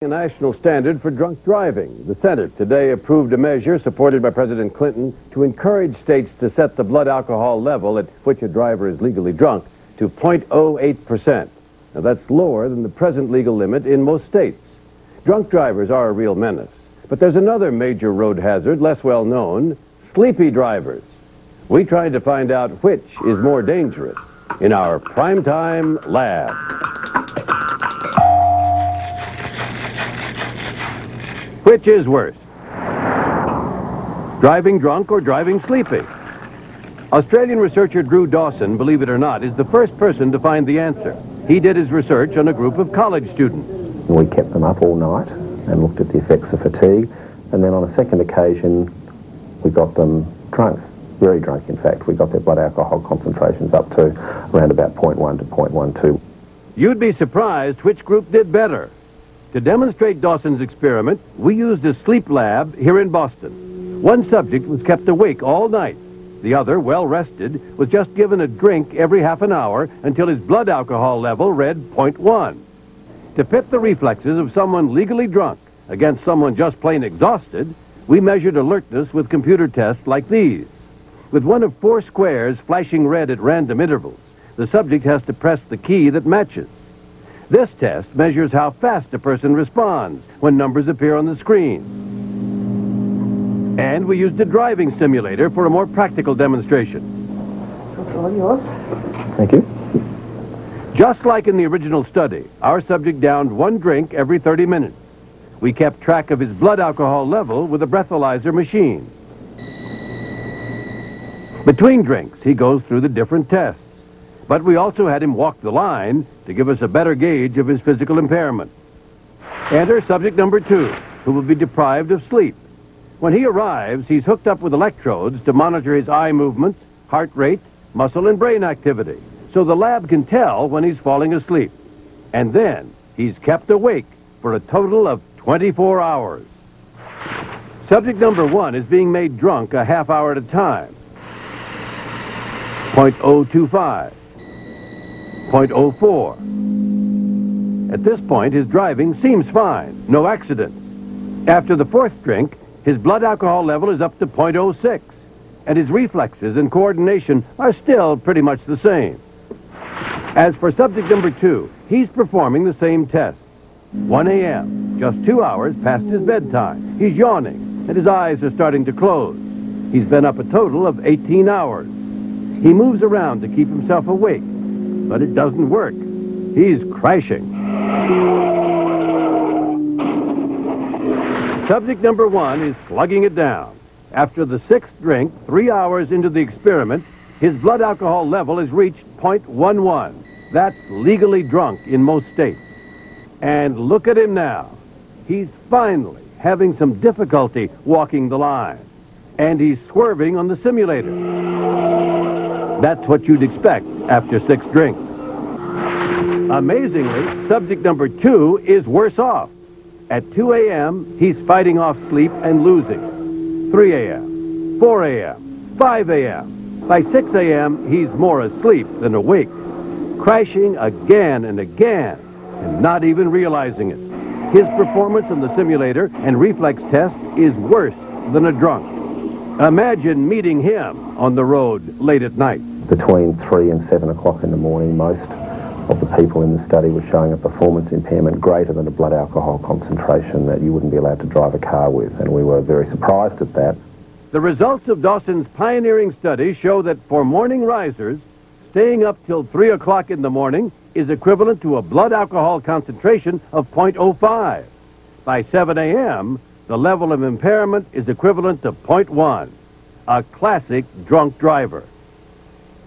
A national standard for drunk driving. The Senate today approved a measure supported by President Clinton to encourage states to set the blood alcohol level at which a driver is legally drunk to 0.08%. Now that's lower than the present legal limit in most states. Drunk drivers are a real menace. But there's another major road hazard, less well known, sleepy drivers. We tried to find out which is more dangerous in our primetime lab. Which is worse? Driving drunk or driving sleepy? Australian researcher Drew Dawson, believe it or not, is the first person to find the answer. He did his research on a group of college students. We kept them up all night and looked at the effects of fatigue, and then on a second occasion we got them drunk, very drunk in fact. We got their blood alcohol concentrations up to around about 0.1 to 0.12. You'd be surprised which group did better. To demonstrate Dawson's experiment, we used a sleep lab here in Boston. One subject was kept awake all night. The other, well rested, was just given a drink every half an hour until his blood alcohol level read 0.1. To pit the reflexes of someone legally drunk against someone just plain exhausted, we measured alertness with computer tests like these. With one of 4 squares flashing red at random intervals, the subject has to press the key that matches. This test measures how fast a person responds when numbers appear on the screen. And we used a driving simulator for a more practical demonstration. That's all yours. Thank you. Just like in the original study, our subject downed 1 drink every 30 minutes. We kept track of his blood alcohol level with a breathalyzer machine. Between drinks, he goes through the different tests. But we also had him walk the line to give us a better gauge of his physical impairment. Enter subject number 2, who will be deprived of sleep. When he arrives, he's hooked up with electrodes to monitor his eye movements, heart rate, muscle and brain activity, so the lab can tell when he's falling asleep. And then he's kept awake for a total of 24 hours. Subject number 1 is being made drunk a half hour at a time. 0.025. 0.04. At this point, his driving seems fine, no accidents. After the 4th drink, his blood alcohol level is up to 0.06, and his reflexes and coordination are still pretty much the same. As for subject number 2, he's performing the same test. 1 a.m., just 2 hours past his bedtime. He's yawning, and his eyes are starting to close. He's been up a total of 18 hours. He moves around to keep himself awake, but it doesn't work. He's crashing. Subject number 1 is slugging it down. After the 6th drink, 3 hours into the experiment, his blood alcohol level has reached 0.11. That's legally drunk in most states. And look at him now. He's finally having some difficulty walking the line. And he's swerving on the simulator. That's what you'd expect after 6 drinks. Amazingly, subject number 2 is worse off. At 2 a.m., he's fighting off sleep and losing. 3 a.m., 4 a.m., 5 a.m. By 6 a.m., he's more asleep than awake, crashing again and again, and not even realizing it. His performance on the simulator and reflex test is worse than a drunk. Imagine meeting him on the road late at night. Between 3 and 7 o'clock in the morning, most of the people in the study were showing a performance impairment greater than a blood alcohol concentration that you wouldn't be allowed to drive a car with, and we were very surprised at that. The results of Dawson's pioneering study show that for morning risers, staying up till 3 o'clock in the morning is equivalent to a blood alcohol concentration of 0.05. By 7 a.m., the level of impairment is equivalent to 0.1, a classic drunk driver.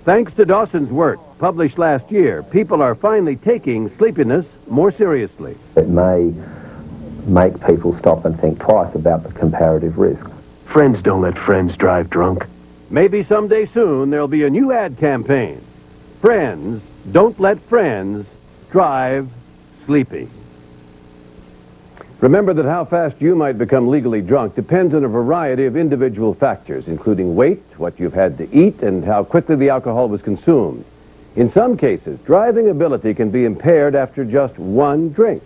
Thanks to Dawson's work, published last year, people are finally taking sleepiness more seriously. It may make people stop and think twice about the comparative risk. Friends don't let friends drive drunk. Maybe someday soon there'll be a new ad campaign. Friends don't let friends drive sleepy. Remember that how fast you might become legally drunk depends on a variety of individual factors, including weight, what you've had to eat, and how quickly the alcohol was consumed. In some cases, driving ability can be impaired after just 1 drink.